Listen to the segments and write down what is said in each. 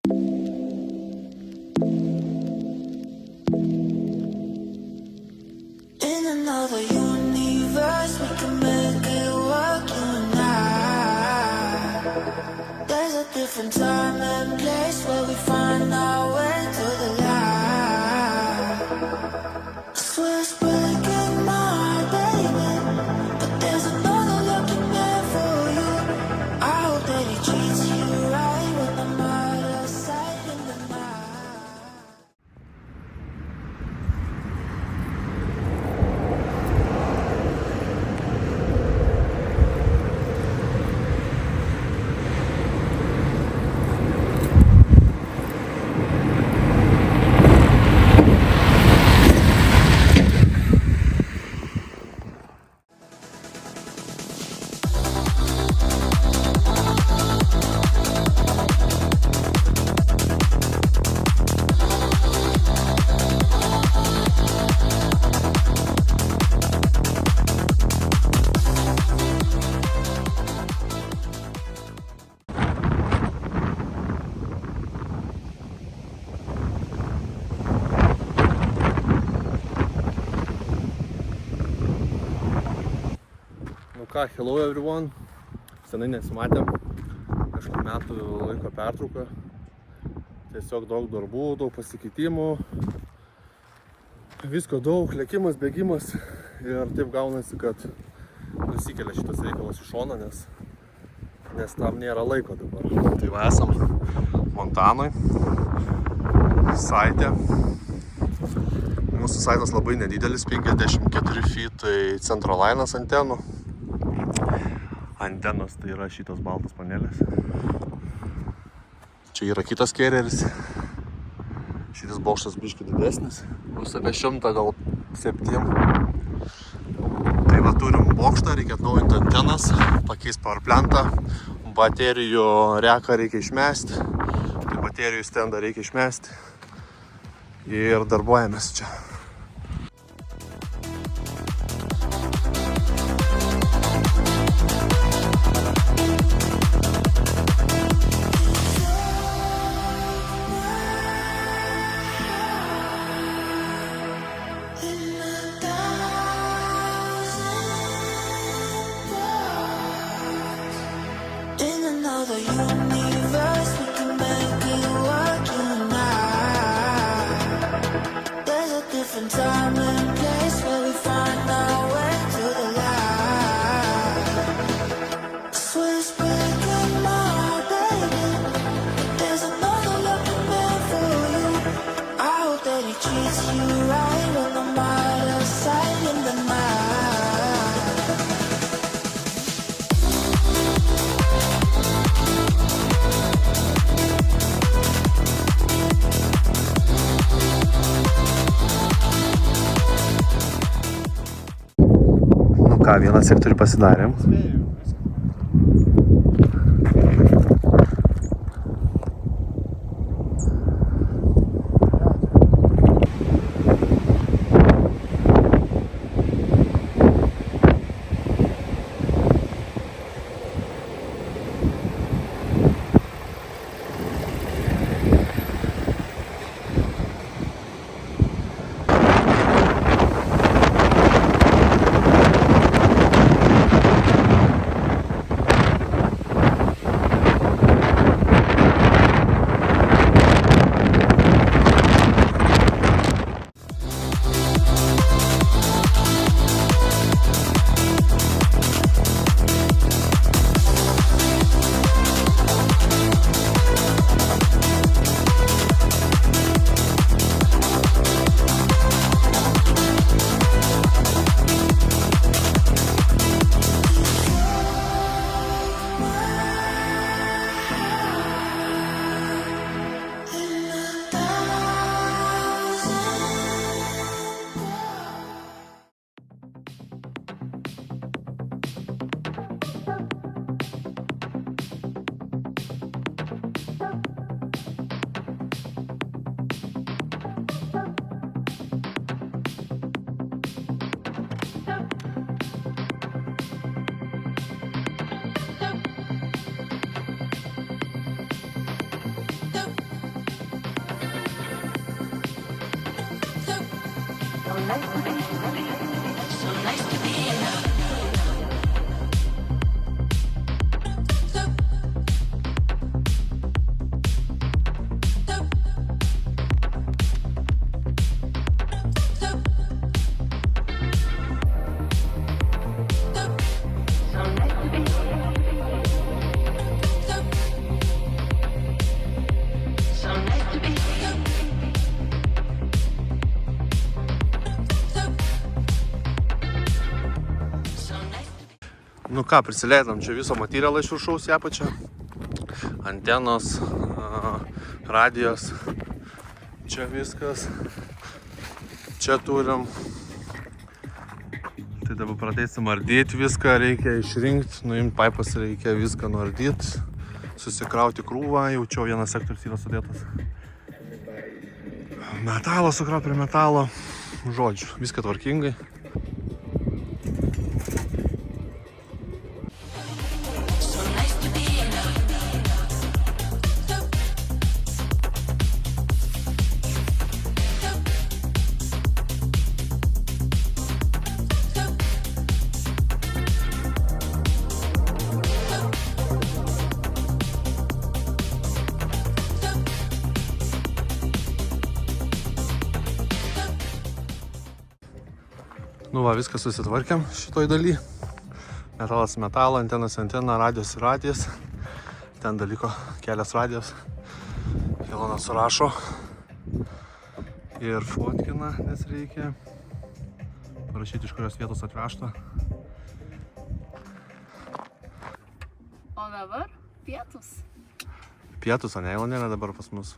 In another universe, we can make it work, you and I. There's a different time and place where we find our way to the light. I swear it's breaking my heart, baby, but there's another looking there for you. I hope that he treats you right when I'm out of sight in the night. Nu ką, hello everyone, senai nesimatėm, kažkaip metų laiko pertrauką, tiesiog daug darbų, daug pasikeitimų, visko daug, lėkimas, bėgimas ir taip gaunasi, kad nusikelia šitas reikalas į šoną, nes tam nėra laiko dabar. Tai va esam Montanoj, saitė. Mūsų saitas labai nedidelis, 54 feet centrolainas antenų. Antenos tai yra šitos baltos panelės. Čia yra kitas kereris. Šitas bokštas biškį didesnis. Bus apie 100, gal 7. Tai va turim bokštą, reikia atnaujinti antenas, pakeisti powerplantą. Baterijų reką reikia išmesti. Tai baterijų stendą reikia išmesti. Ir darbuojamės čia. In another universe, we can make it work, you and I. There's a different time and place where we find our way to the light. I swear it's breaking my heart, baby, but there's another looking there for you. I hope that he treats you right when I'm out of sight in the night. Nu ką, vieną sektorių pasidarėm. Nu ką, prisileidom čia viso materialą iš viršaus į apačią. Antenos, radijos, čia viskas. Čia turim. Tai dabar pradėsim ardyti viską, reikia išrinkti, nuimti paipas, reikia viską nuardyti, susikrauti krūvą, jaučiau vienas sektorius yra sudėtas. Metalą sukrauti prie metalo, žodžiu, viską tvarkingai. Nu va, viską susitvarkėm šitoj daly. Metalas metalą, antenas antena, radijos radijas. Ten dalyko kelias radijos. Ilona surašo ir fotkina, nes reikia parašyti, iš kurios vietos atvežta. O dabar pietus. Pietus, o ne Ilonėlė dabar pas mus.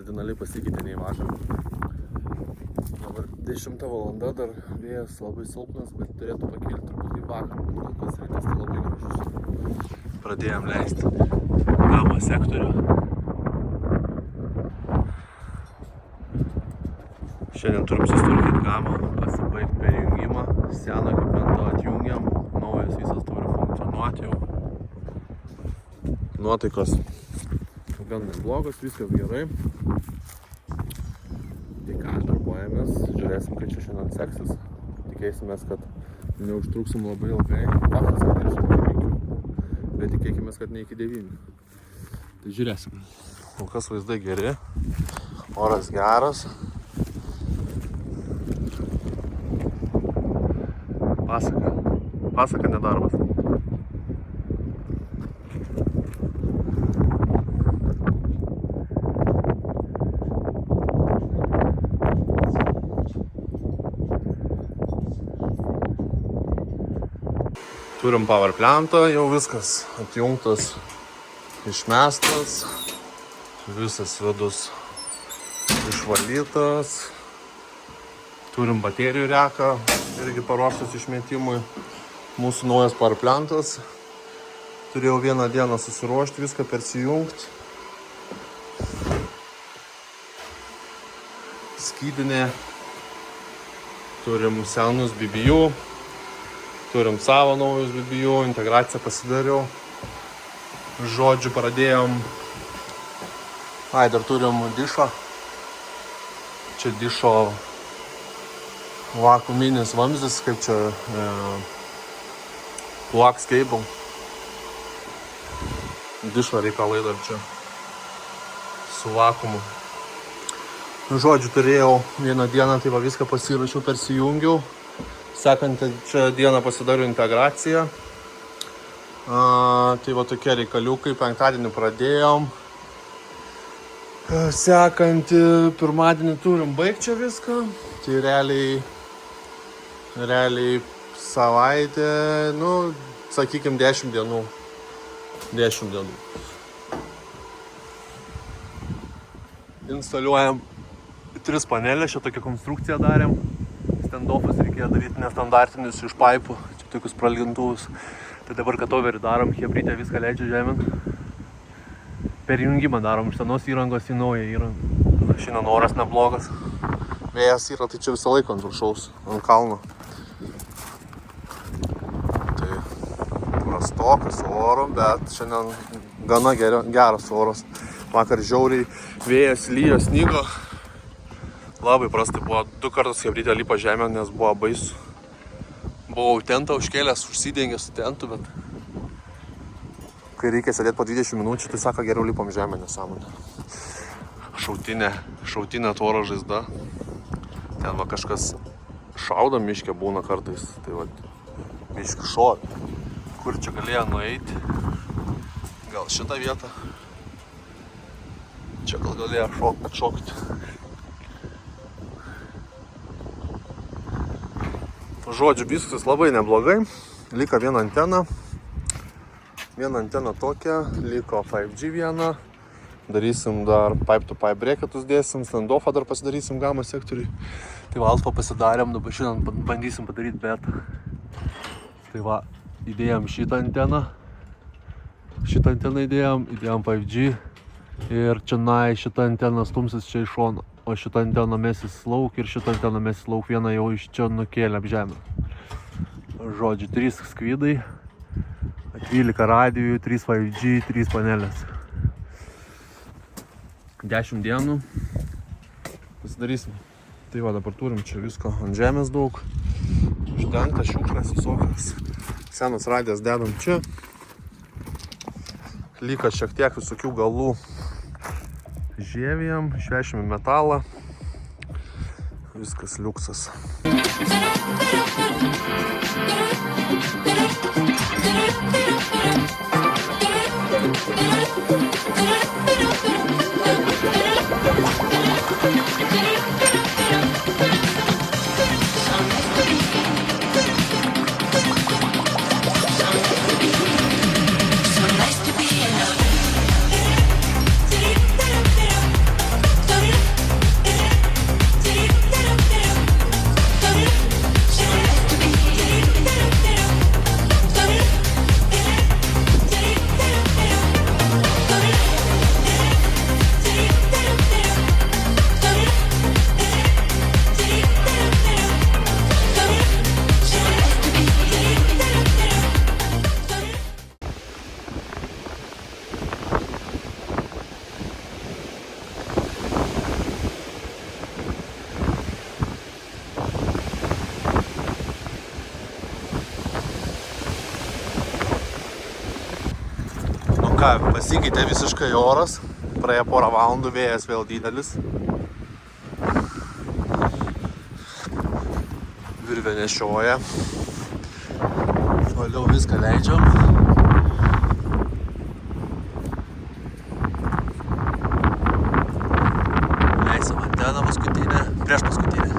kardinaliai pasikeitė nei vakar. Dabar 10 valanda, dar vėjas labai silpnas, bet turėtų pakilti turbūt į vakarą, bet kol kas rytas tai labai gražus. Pradėjom leisti gamą sektorių. Šiandien turim susitvarkyti gamą, pasibaigti perjungimą, seną ekipmentą atjungiam, naujas visas turi funkcionuoti jau. Nuotaikos gan neblogas, viskas gerai. Tai ką, darbuojamės, žiūrėsim, kad čia šiandien seksis. Tikėsimės, kad neužtruksim labai ilgai. Faktas, kad ir šiandien 5, bet tikėkimės, kad ne iki 9. Tai žiūrėsim. Kol kas vaizdai geri, oras geras. Pasaka nedarbas. Turim power plantą, jau viskas atjungtas, išmestas, visas vidus išvalytas. Turim baterijų reką, irgi paruoštas išmetimui. Mūsų naujas power plantas. Turėjau vieną dieną susiruošti, viską persijungti. Skydinė. Turim senus BBU. Turim savo naujus BBU, integraciją pasidariau. Žodžiu, pradėjom. Dar turim dišą. Čia dišo vakuuminis vamzdis, kaip čia flux cable. Dišo reikalai dar čia su vakuumu. Žodžiu, turėjau vieną dieną, tai va viską pasirašiau, persijungiau. Sekantį čia dieną pasidariau integraciją. Tai va tokie reikaliukai, penktadienį pradėjom. Sekantį pirmadienį turim baigti čia viską. Tai realiai savaitė, sakykim 10 dienų. 10 dienų. Instaliuojam 3 panelės, čia tokią konstrukciją darėm. Standoffus reikėjo daryti nestandartinius iš paipų, čia tokius pralgintuvus. Tai dabar katoverį darom, hebrytė viską leidžia žemėn. Perjungimą darom iš senos įrangos į naują įrangą. Šiandien oras neblogas. Vėjas yra, tai čia visą laiką ant viršaus, ant kalno. Tai prastokas oro, bet šiandien gana geras oras. Vakar žiauriai vėjas, lyjo, snygo. Labai prastai buvo. 2 kartus hebrytė lipo žemę, nes buvo baisu. Buvau tentą užkėlęs, užsidengęs su tentu, bet kai reikia sėdėti po 20 minučių, tai sako, geriau lipom žemę, nesąmonė. Šautinė tvoro žaizda. Ten va kažkas šaudo miške būna kartais. Tai va, miškį šovė. Kur čia galėjo nueiti? Gal šitą vietą? Čia gal galėjo šokti. Žodžiu, viskas labai neblogai. Liko viena antena. Viena antena tokia. Liko 5G viena. Darysim dar pipe-to-pipe breketus dėsim. Standoffą dar pasidarysim gamą sektoriui. Tai va, alfa pasidarėm. Dabar šiandien bandysim padaryti betą. Tai va, įdėjom šitą anteną. Šitą anteną įdėjom 5G. Ir čia šitą anteną stumsis čia iš šono. O šitą anteną mesis lauk ir šitą anteną mesis lauk. Vieną jau iš čia nukėlėm žemę. Žodžiu, 3 skvidai, 12 radijų, 3 5G, 3 panelės. 10 dienų pasidarysim. Tai va, dabar turim čia visko ant žemės daug. Uždengta, šiukšlės visokios. Senas radijas dedam čia. Liko šiek tiek visokių galų žievijam, išvešime metalą. Viskas liuksas. So nice to be in a ką, pasikeitė visiškai oras. Praėjo porą valandų, vėjas vėl didelis. Virvė nešioja. Valiau viską leidžiam. Leisim anteną paskutinę, prieš paskutinę.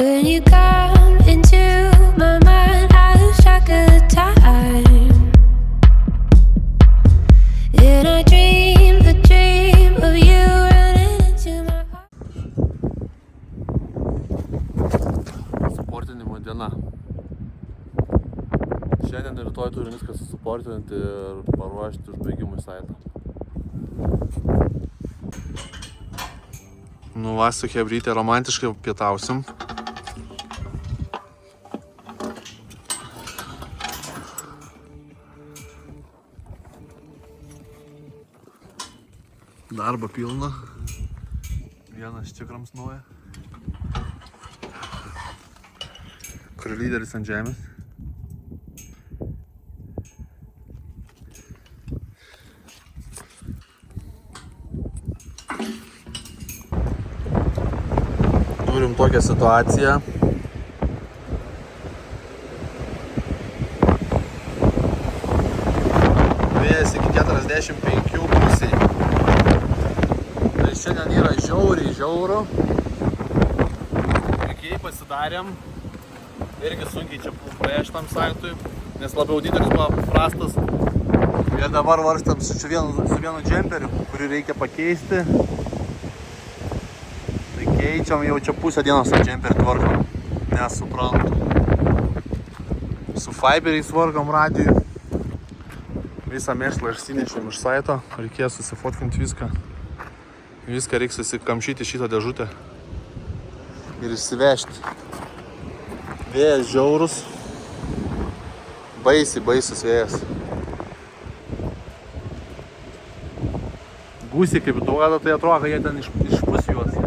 When you come into my mind, I lose track of time. And I dream the dream of you running into my heart. Sportinimo diena. Šiandien ir rytoj turim viską susuportinti ir paruošti užbaigimui saitą. Nu va, su chebrytė romantiškai pietausim. Darbo pilna. Vienas čikrams nuoja. Kur lyderis ant žemės. Turim tokią situaciją. Vėjas iki 45 pusiai. Tai šiandien yra žiauriai žiauru. Puikiai pasidarėm. Irgi sunkiai čia praėjo šitam saitui, nes labiau didelis buvo prastas. Ir dabar varstam su vienu džemperiu, kurį reikia pakeisti. Keičiam jau čia pusę dienos tą džemperį tvarkom, nesuprantu. Su fiberiais tvarkom radijui. Visą mėšlą išsinešėm iš saito, reikėjo susifotkinti viską. Viską reikia susikamšyti šitą dėžutę ir išsivežti. Vėjas žiaurus, baisus vėjas. Gūsiai kaip duoda, tai atrodo, kad jie ten išpus juos.